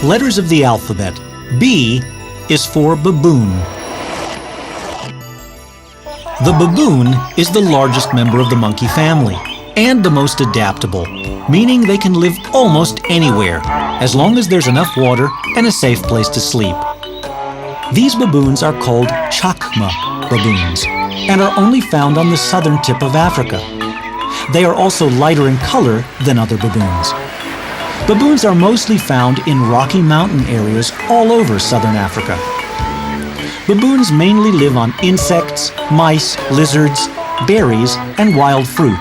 Letters of the alphabet. B is for baboon. The baboon is the largest member of the monkey family and the most adaptable, meaning they can live almost anywhere as long as there's enough water and a safe place to sleep. These baboons are called chacma baboons and are only found on the southern tip of Africa. They are also lighter in color than other baboons. Baboons are mostly found in rocky mountain areas all over southern Africa. Baboons mainly live on insects, mice, lizards, berries, and wild fruit.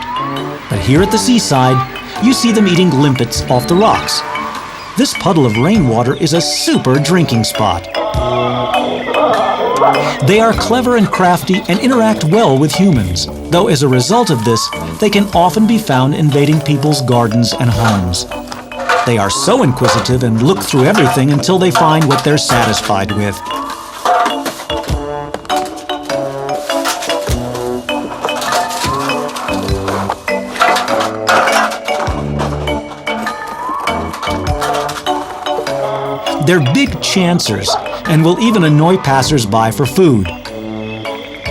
But here at the seaside, you see them eating limpets off the rocks. This puddle of rainwater is a super drinking spot. They are clever and crafty and interact well with humans, though as a result of this, they can often be found invading people's gardens and homes. They are so inquisitive and look through everything until they find what they're satisfied with. They're big chancers and will even annoy passers-by for food.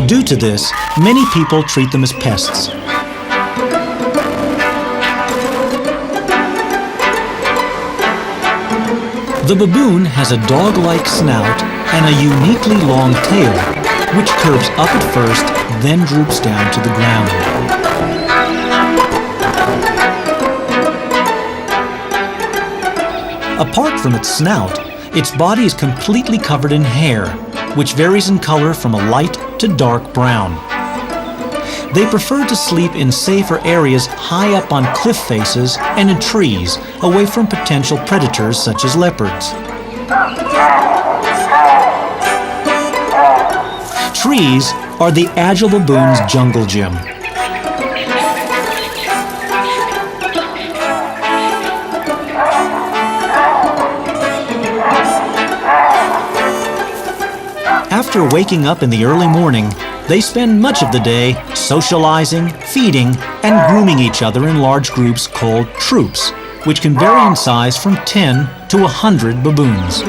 Due to this, many people treat them as pests. The baboon has a dog-like snout and a uniquely long tail, which curves up at first, then droops down to the ground. Apart from its snout, its body is completely covered in hair, which varies in color from a light to dark brown. They prefer to sleep in safer areas high up on cliff faces and in trees, away from potential predators such as leopards. Trees are the agile baboon's jungle gym. After waking up in the early morning, they spend much of the day socializing, feeding, and grooming each other in large groups called troops, which can vary in size from 10 to 100 baboons.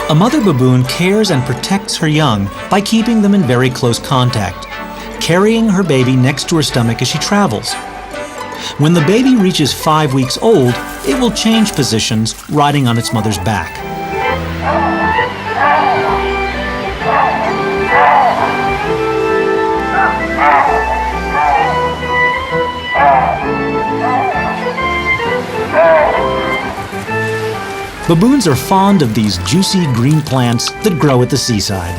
A mother baboon cares and protects her young by keeping them in very close contact, carrying her baby next to her stomach as she travels. When the baby reaches 5 weeks old, it will change positions, riding on its mother's back. Baboons are fond of these juicy green plants that grow at the seaside.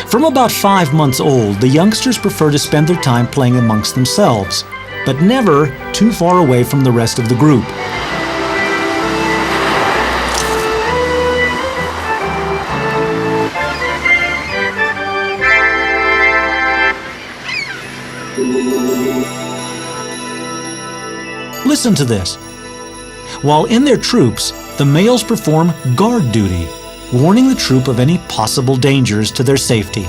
From about 5 months old, the youngsters prefer to spend their time playing amongst themselves, but never too far away from the rest of the group. Listen to this. While in their troops, the males perform guard duty, warning the troop of any possible dangers to their safety.